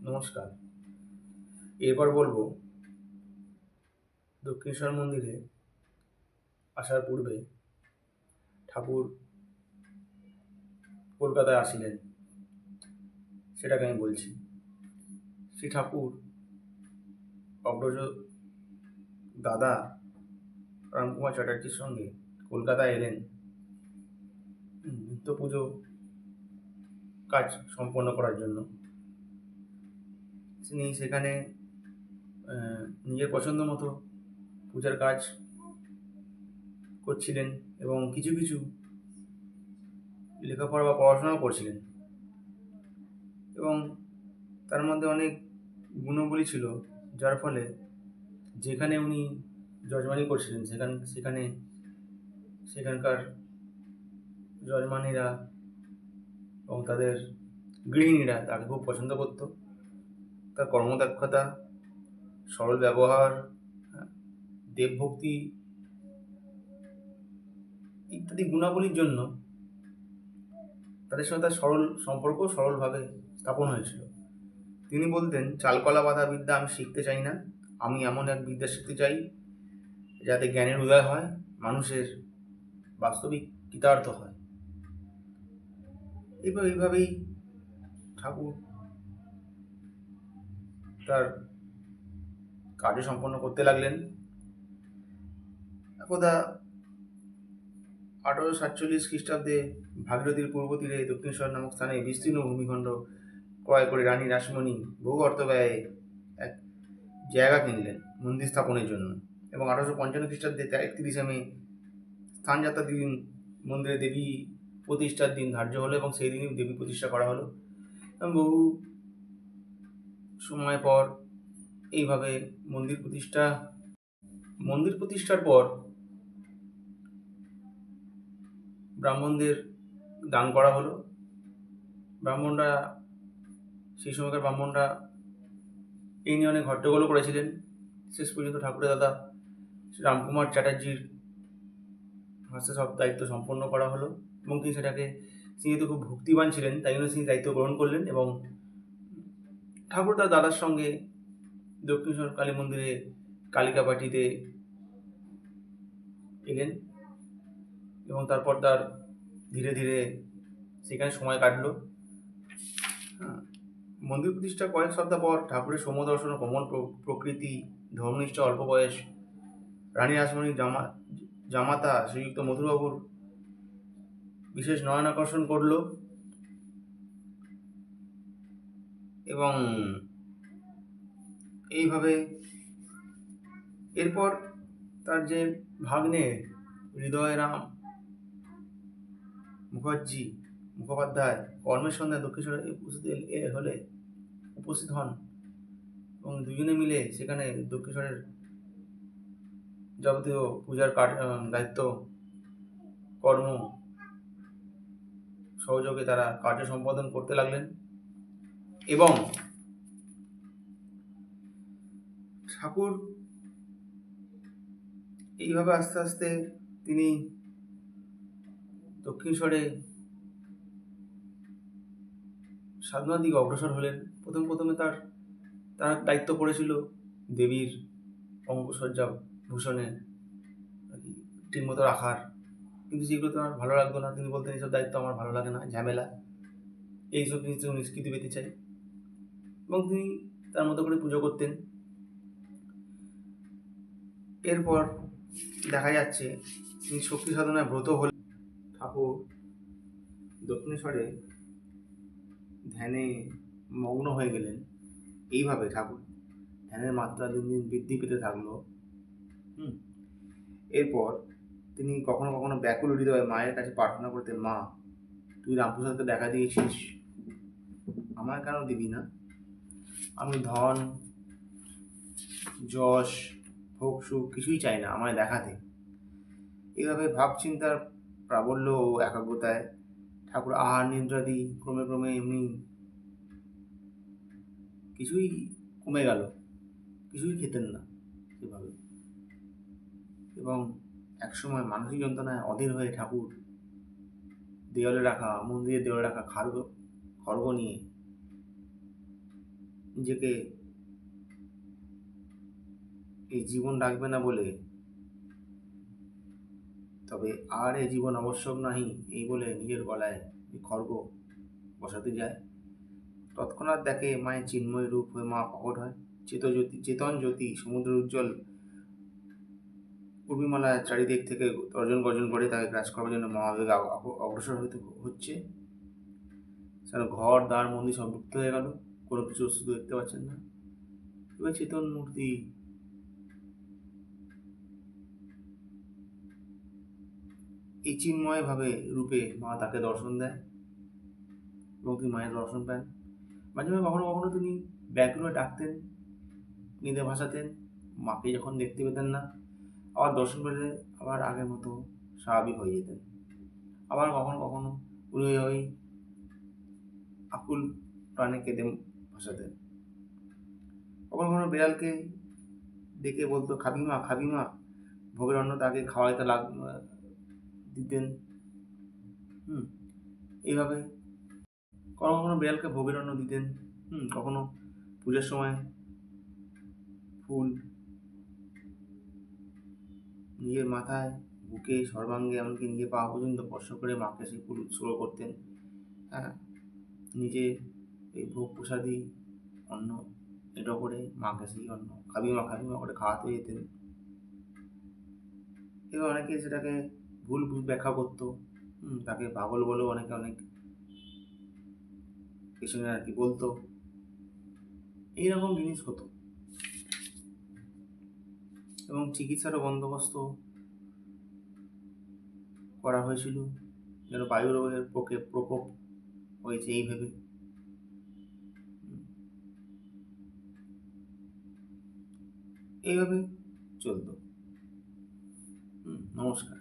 নমস্কার। এরপর বলবো দক্ষিণেশ্বর মন্দিরে আসার পূর্বে ঠাকুর কলকাতায় আসিলেন, সেটাকে আমি বলছি। শ্রী ঠাকুর অগ্রজ দাদা রামকুমার চ্যাটার্জির সঙ্গে কলকাতায় এলেন নিত্য পুজো কাজ সম্পন্ন করার জন্য। তিনি সেখানে নিজের পছন্দ মতো পূজার কাজ করছিলেন এবং কিছু কিছু লেখাপড়া বা পড়াশোনাও করছিলেন, এবং তার মধ্যে অনেক গুণাবলী ছিল, যার ফলে যেখানে উনি যজমানি করছিলেন সেখানকার যজমানিরা এবং তাদের গৃহিণীরা তাকে খুব পছন্দ করত। তার কর্মদক্ষতা, সরল ব্যবহার, দেবভক্তি ইত্যাদি গুণাবলীর জন্য তাদের সঙ্গে তার সম্পর্ক সরলভাবে স্থাপন হয়েছিল। তিনি বলতেন, চালকলা বাঁধা বিদ্যা আমি শিখতে চাই না, আমি এমন এক বিদ্যা শিখতে চাই যাতে জ্ঞানের উদয় হয়, মানুষের বাস্তবিক কৃতার্থ হয়। এইভাবেই ঠাকুর তার কার্য সম্পন্ন করতে লাগলেন। একদা 1847 খ্রিস্টাব্দে ভাগীরথীর পূর্ব তীরে দক্ষিণেশ্বর নামক স্থানে বিস্তীর্ণ ভূমিখণ্ড ক্রয় করে রানী রাসমণি বহু অর্থ ব্যয়ে এক জায়গা কিনলেন মন্দির স্থাপনের জন্য, এবং 1855 খ্রিস্টাব্দে 31 মে স্থানযাত্রার দিন মন্দিরে দেবী প্রতিষ্ঠার দিন ধার্য হলো, এবং সেই দিনই দেবী প্রতিষ্ঠা করা হলো। এবং বহু সময় পর এইভাবে মন্দির প্রতিষ্ঠার পর ব্রাহ্মণদের দান করা হলো। সেই সময়কার ব্রাহ্মণরা এই নিয়ে অনেক হট্টগোলও করেছিলেন। শেষ পর্যন্ত ঠাকুরের দাদা শ্রী রামকুমার চ্যাটার্জির হাতে সব দায়িত্ব সম্পন্ন করা হলো, এবং তিনি যেহেতু খুব ভক্তিবান ছিলেন, তাই জন্য তিনি দায়িত্ব গ্রহণ করলেন, এবং ঠাকুর তার দাদার সঙ্গে দক্ষিণেশ্বর কালী মন্দিরে কালিকাবাটিতে এলেন, এবং তারপর তার ধীরে ধীরে সেখানে সময় কাটলো। মন্দির প্রতিষ্ঠার কয়েক সপ্তাহ পর ঠাকুরের সমদর্শন ও কোমল প্রকৃতি, ধর্মনিষ্ঠ অল্প বয়স রানী রাসমণির জামাতা শ্রীযুক্ত মধুরবাবুর বিশেষ নয়ন আকর্ষণ করল, এবং এইভাবে এরপর তার যে ভাগ্নে হৃদয়রাম মুখোপাধ্যায় কর্মের সন্ধ্যায় দক্ষিণেশ্বরে উপস্থিত হন, এবং দুজনে মিলে সেখানে দক্ষিণেশ্বরের যাবতীয় পূজার দায়িত্ব কর্ম সহযোগে তারা কার্য সম্পাদন করতে লাগলেন। এবং ঠাকুর এইভাবে আস্তে আস্তে তিনি দক্ষিণেশ্বরে সাধনার দিকে অগ্রসর হলেন। প্রথমে তার দায়িত্ব পড়েছিল দেবীর অঙ্গসজ্জা ভূষণে ঠিকমতো রাখার, কিন্তু সেগুলো তো আমার ভালো লাগতো না। তিনি বলতেন, এইসব দায়িত্ব আমার ভালো লাগে না, ঝামেলা, এইসব জিনিস নিষ্কৃতি পেতে চাই, এবং তিনি তার মতো করে পুজো করতেন। এরপর দেখা যাচ্ছে তিনি শক্তি সাধনায় ব্রত হলেন। ঠাকুর দক্ষিণেশ্বরে ধ্যানে মগ্ন হয়ে গেলেন। এইভাবে ঠাকুর ধ্যানের মাত্রা দিন দিন বৃদ্ধি পেতে থাকলো। এরপর তিনি কখনো কখনো ব্যাকুল হৃদয়ে মায়ের কাছে প্রার্থনা করতেন, মা, তুই রামপ্রসাদকে দেখা দিয়েছিস, আমায় কেন দিবি না? আমি ধন, যশ, ভোগ, সুখ কিছুই চাই না, আমায় দেখাতে। এইভাবে ভাবচিন্তার প্রাবল্য ও একাগ্রতায় ঠাকুর আহার নিদ্রাদি ক্রমে এমনি কিছুই কমে গেল, কিছুই খেতেন না সেভাবে, এবং একসময় মানসিক যন্ত্রণায় অধীর হয়ে ঠাকুর মন্দিরের দেওয়ালে রাখা খড়গ নিয়ে নিজেকে এই জীবন রাখবে না বলে, তবে আর এই জীবন আবশ্যক নাহি এই বলে নিজের গলায় এই খড়গ বসাতে যায়। তৎক্ষণাৎ দেখে মায়ের চিন্ময় রূপ হয়ে মা প্রকট হয়। চেতন জ্যোতি সমুদ্রের উজ্জ্বল উর্মিমালার চারিদিক থেকে তর্জন গর্জন করে তাকে গ্রাস করার জন্য মহাবেগে অগ্রসর হতে হচ্ছে। যেন ঘর দ্বার মন্দির সব লুপ্ত হয়ে গেল, কোনো কিছু শুধু দেখতে পাচ্ছেন না। এবার চেতন মূর্তি এই চিন্ময় ভাবে রূপে মা তাকে দর্শন দেয় এবং তিনি মায়ের দর্শন পান। মাঝে মাঝে কখনো কখনো তিনি ব্যাকুল হয়ে ডাকতেন, কেঁদে ভাসাতেন। মাকে যখন দেখতে পেতেন না, আবার দর্শন পেলে আবার আগের মতো স্বাভাবিক হয়ে যেতেন। আবার কখনো কখনো উনি ওই আকুল প্রাণে কেঁদে ভাসাতেন। কখনো কখনো বিড়ালকে ডেকে বলতো, খাবি মা, খাবি মা। ভোগের অন্ন তাকে খাওয়াইতে দিতেন। এইভাবে কখনো কখনো বিড়ালকে ভোগের অন্ন দিতেন। কখনো পূজার সময় ফুল নিজের মাথায়, বুকে, সর্বাঙ্গে, এমনকি নিজের পা পর্যন্ত স্পর্শ করে মাকে সেই ফুল উৎসর্গ করতেন। হ্যাঁ, নিজে এই ভোগ প্রসাদী অন্ন এটা করে মাকে সেই অন্ন খাবি মা করে খাওয়াতে যেতেন। এবার অনেকে সেটাকে ভুল ব্যাখ্যা করতো, তাকে পাগল বলেও অনেকে অনেক পেছনে আর কি বলতো। এইরকম জিনিস হতো এবং চিকিৎসারও বন্দোবস্ত করা হয়েছিল, যেন বায়ু রোগের প্রকোপ হয়েছে এই ভেবে। এইভাবে চলতো। নমস্কার।